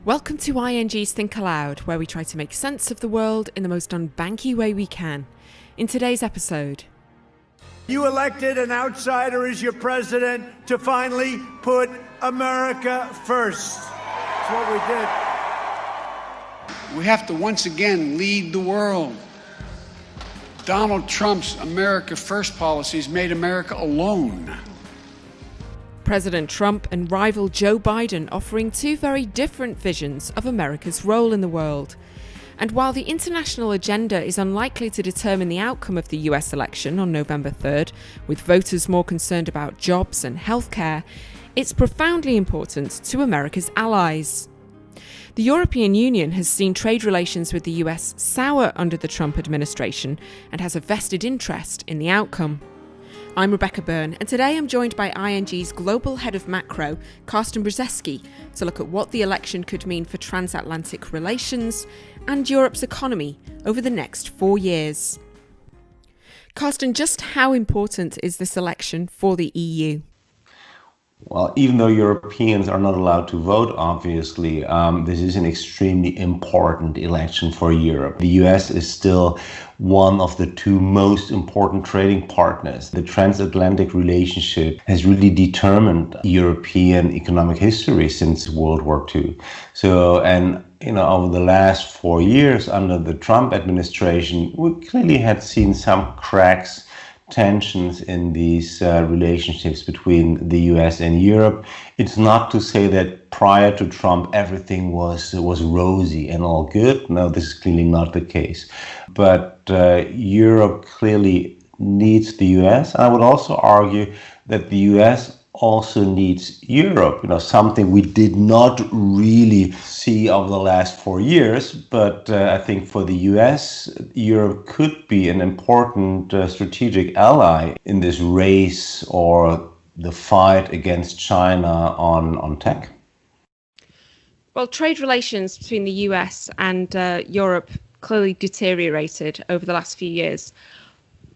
Welcome to ING's Think Aloud, where we try to make sense of the world in the most unbanky way we can. In today's episode... You elected an outsider as your president to finally put America first. That's what we did. We have to once again lead the world. Donald Trump's America First policies made America alone. President Trump and rival Joe Biden offering two very different visions of America's role in the world. And while the international agenda is unlikely to determine the outcome of the US election on November 3rd, with voters more concerned about jobs and healthcare, it's profoundly important to America's allies. The European Union has seen trade relations with the US sour under the Trump administration and has a vested interest in the outcome. I'm Rebecca Byrne, and today I'm joined by ING's Global Head of Macro, Carsten Brzeski, to look at what the election could mean for transatlantic relations and Europe's economy over the next 4 years. Carsten, just how important is this election for the EU? Well, even though Europeans are not allowed to vote, obviously, this is an extremely important election for Europe. The US is still one of the two most important trading partners. The transatlantic relationship has really determined European economic history since World War II. Over the last 4 years under the Trump administration, we clearly had seen some cracks, tensions in these relationships between the US and Europe. It's not to say that prior to Trump everything was rosy and all good. No, this is clearly not the case. But Europe clearly needs the US. I would also argue that the US also needs Europe, something we did not really see over the last 4 years. But I think for the US, Europe could be an important strategic ally in this race or the fight against China on tech. Well, trade relations between the US and Europe clearly deteriorated over the last few years.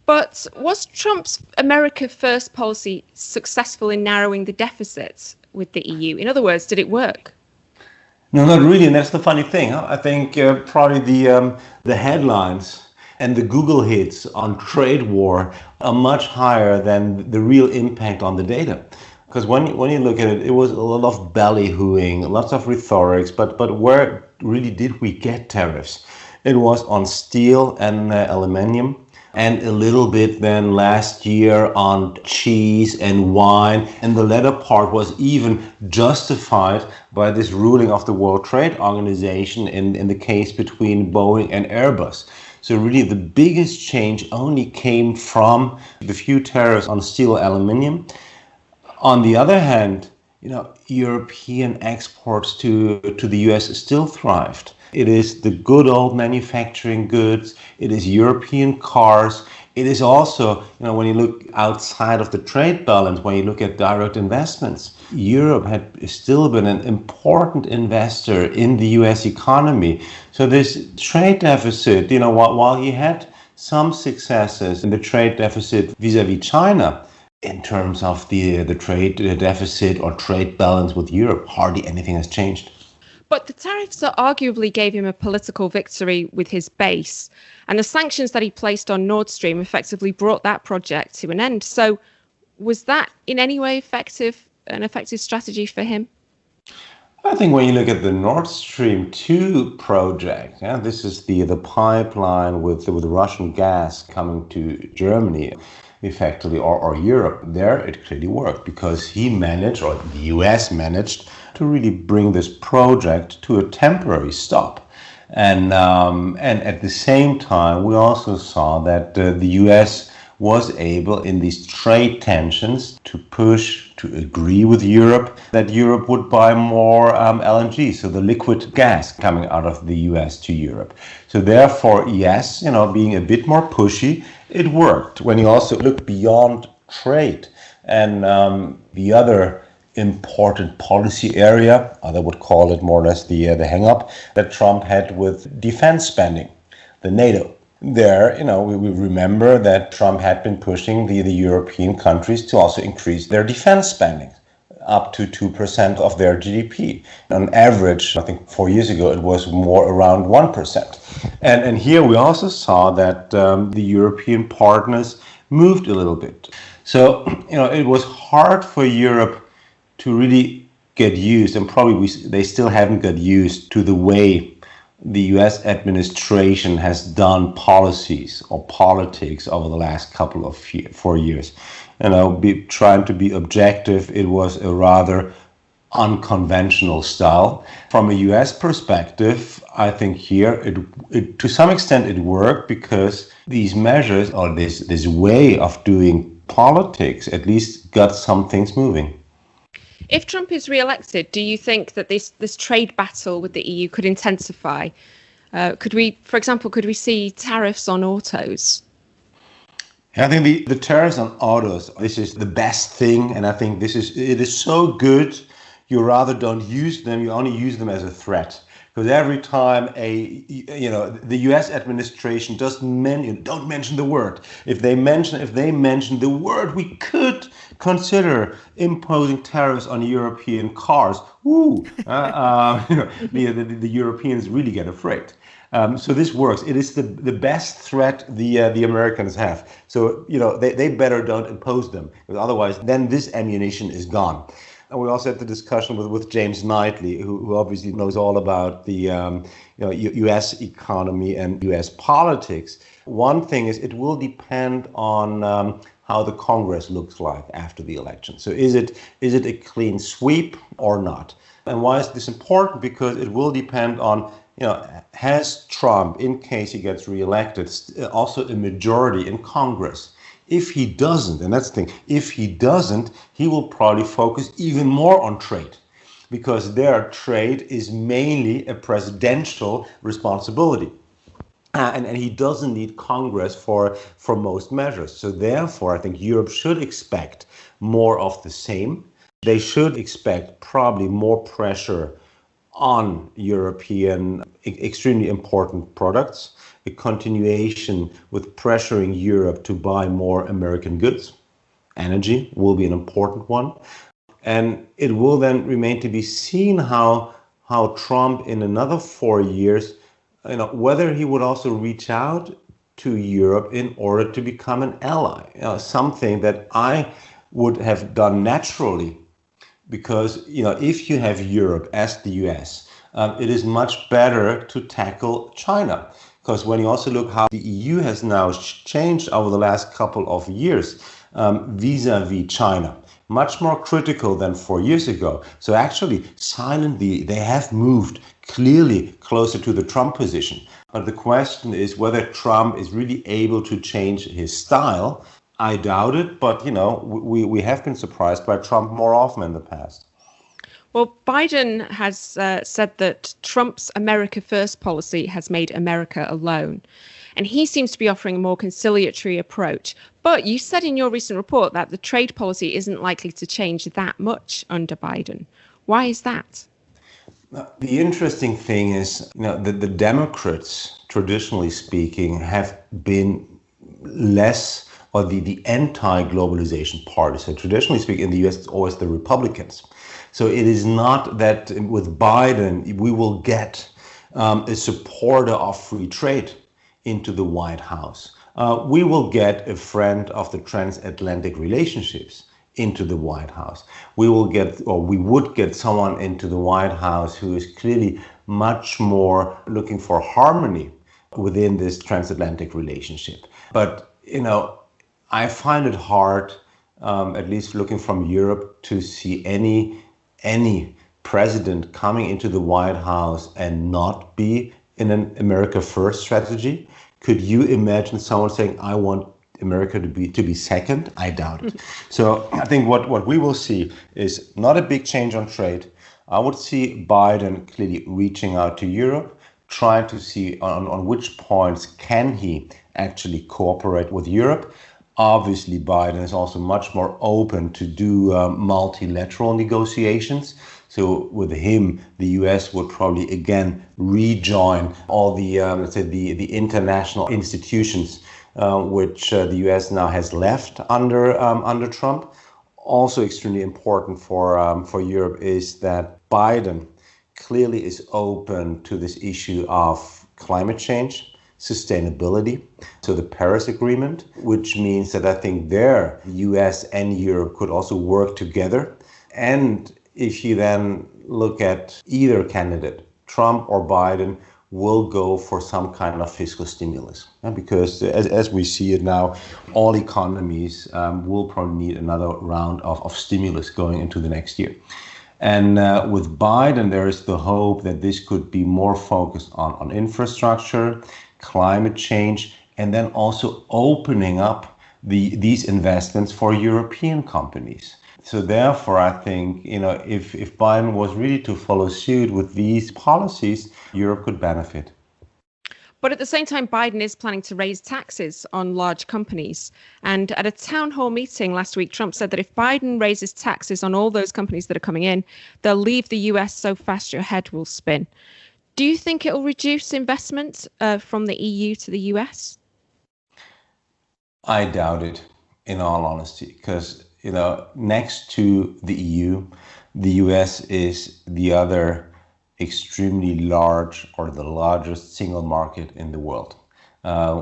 But was Trump's America First policy successful in narrowing the deficit with the EU? In other words, did it work? No, not really. And that's the funny thing. I think probably the headlines and the Google hits on trade war are much higher than the real impact on the data. Because when you look at it, it was a lot of ballyhooing, lots of rhetorics. But where really did we get tariffs? It was on steel and aluminium, and a little bit then last year on cheese and wine. And the latter part was even justified by this ruling of the World Trade Organization in the case between Boeing and Airbus. So really the biggest change only came from the few tariffs on steel and aluminium. On the other hand, European exports to the US still thrived. It is the good old manufacturing goods. It is European cars. It is also, when you look outside of the trade balance, when you look at direct investments, Europe had still been an important investor in the US economy. So this trade deficit, while he had some successes in the trade deficit vis-a-vis China, in terms of the trade deficit or trade balance with Europe, hardly anything has changed. But the tariffs arguably gave him a political victory with his base, and the sanctions that he placed on Nord Stream effectively brought that project to an end. So was that in any way an effective strategy for him? I think when you look at the Nord Stream 2 project, this is the pipeline with Russian gas coming to Germany, effectively, or Europe. There it clearly worked because he managed, or the US managed, to really bring this project to a temporary stop. And at the same time, we also saw that the US was able, in these trade tensions, to agree with Europe that Europe would buy more LNG, so the liquid gas coming out of the US to Europe. So therefore, yes, being a bit more pushy, it worked. When you also look beyond trade and the other important policy area, I would call it more or less the hang-up that Trump had with defense spending, the NATO. There, we remember that Trump had been pushing the European countries to also increase their defense spending. up to 2% of their GDP. On average, I think 4 years ago, it was more around 1%. And here we also saw that the European partners moved a little bit. So, it was hard for Europe to really get used, and probably they still haven't got used to the way the US administration has done policies or politics over the last couple of 4 years. Trying to be objective, it was a rather unconventional style. From a US perspective, I think here it to some extent it worked, because these measures, or this way of doing politics, at least got some things moving. If Trump is re-elected, do you think that this trade battle with the EU could intensify? Could we see tariffs on autos? I think the tariffs on autos, this is the best thing, and I think it is so good, you rather don't use them, you only use them as a threat. Because every time the U.S. administration don't mention the word. If they mention the word, we could consider imposing tariffs on European cars. The Europeans really get afraid. So this works. It is the best threat the Americans have. So they better don't impose them, because otherwise then this ammunition is gone. And we also had the discussion with James Knightley, who obviously knows all about the U.S. economy and U.S. politics. One thing is, it will depend on how the Congress looks like after the election. So is it a clean sweep or not? And why is this important? Because it will depend on, has Trump, in case he gets reelected, also a majority in Congress? If he doesn't, and that's the thing, if he doesn't, he will probably focus even more on trade, because their trade is mainly a presidential responsibility. And he doesn't need Congress for most measures. So therefore, I think Europe should expect more of the same. They should expect probably more pressure on European extremely important products, a continuation with pressuring Europe to buy more American goods. Energy will be an important one. And it will then remain to be seen how Trump in another 4 years, whether he would also reach out to Europe in order to become an ally, something that I would have done naturally. Because, if you have Europe as the US, it is much better to tackle China. Because when you also look how the EU has now changed over the last couple of years vis-a-vis China, much more critical than 4 years ago. So actually, silently, they have moved clearly closer to the Trump position. But the question is whether Trump is really able to change his style. I doubt it, but we have been surprised by Trump more often in the past. Well, Biden has said that Trump's America First policy has made America alone. And he seems to be offering a more conciliatory approach. But you said in your recent report that the trade policy isn't likely to change that much under Biden. Why is that? The interesting thing is, the Democrats, traditionally speaking, have been less, or the anti-globalization party. So traditionally speaking, in the US, it's always the Republicans. So it is not that with Biden, we will get a supporter of free trade into the White House. We will get a friend of the transatlantic relationships into the White House. We would get someone into the White House who is clearly much more looking for harmony within this transatlantic relationship. But, I find it hard, at least looking from Europe, to see any president coming into the White House and not be in an America First strategy. Could you imagine someone saying, I want America to be second? I doubt it. So I think what we will see is not a big change on trade. I would see Biden clearly reaching out to Europe, trying to see on which points can he actually cooperate with Europe. Obviously, Biden is also much more open to do multilateral negotiations. So with him, the US would probably again rejoin all the, let's say, the international institutions which the US now has left under Trump. also extremely important for Europe is that Biden clearly is open to this issue of climate change, sustainability, so the Paris Agreement, which means that I think there, US and Europe could also work together. And if you then look at either candidate, Trump or Biden, will go for some kind of fiscal stimulus. Because as we see it now, all economies will probably need another round of stimulus going into the next year. And with Biden, there is the hope that this could be more focused on infrastructure, climate change, and then also opening up these investments for European companies. So therefore, I think, if Biden was really to follow suit with these policies, Europe could benefit. But at the same time, Biden is planning to raise taxes on large companies. And at a town hall meeting last week, Trump said that if Biden raises taxes on all those companies that are coming in, they'll leave the US so fast your head will spin. Do you think it will reduce investment from the EU to the US? I doubt it, in all honesty, because next to the EU, the US is the other extremely large or the largest single market in the world,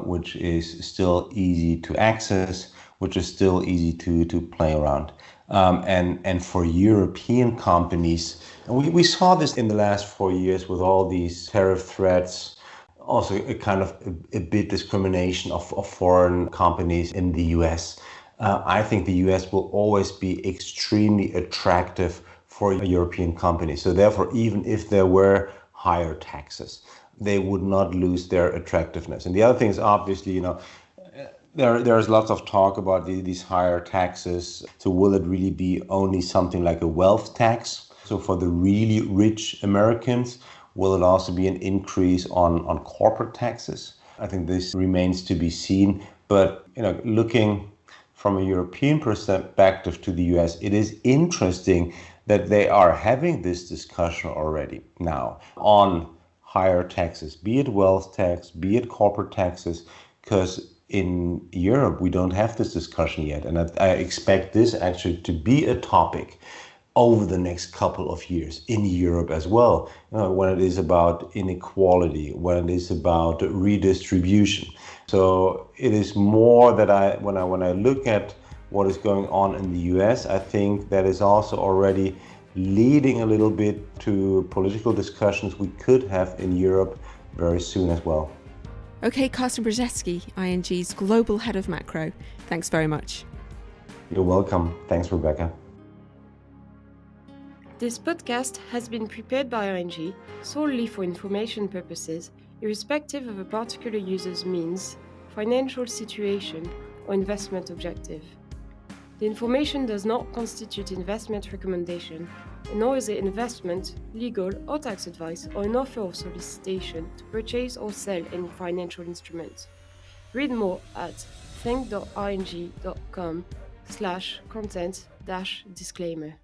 which is still easy to access, which is still easy to play around. And for European companies, and we saw this in the last 4 years with all these tariff threats, also a kind of a bit discrimination of foreign companies in the US. I think the US will always be extremely attractive for European companies. So therefore, even if there were higher taxes, they would not lose their attractiveness. And the other thing is obviously, there's lots of talk about these higher taxes. So will it really be only something like a wealth tax? So for the really rich Americans, will it also be an increase on corporate taxes? I think this remains to be seen. But looking from a European perspective to the US, it is interesting that they are having this discussion already now on higher taxes, be it wealth tax, be it corporate taxes, because in Europe we don't have this discussion yet. And I expect this actually to be a topic over the next couple of years in Europe as well, when it is about inequality, when it is about redistribution. So it is more that when I look at what is going on in the US, I think that is also already leading a little bit to political discussions we could have in Europe very soon as well. Okay, Carsten Brzeski, ING's Global Head of Macro. Thanks very much. You're welcome. Thanks, Rebecca. This podcast has been prepared by ING solely for information purposes, irrespective of a particular user's means, financial situation, or investment objective. The information does not constitute investment recommendation, nor is it investment, legal, or tax advice, or an offer or solicitation to purchase or sell any financial instrument. Read more at think.ing.com/content-disclaimer.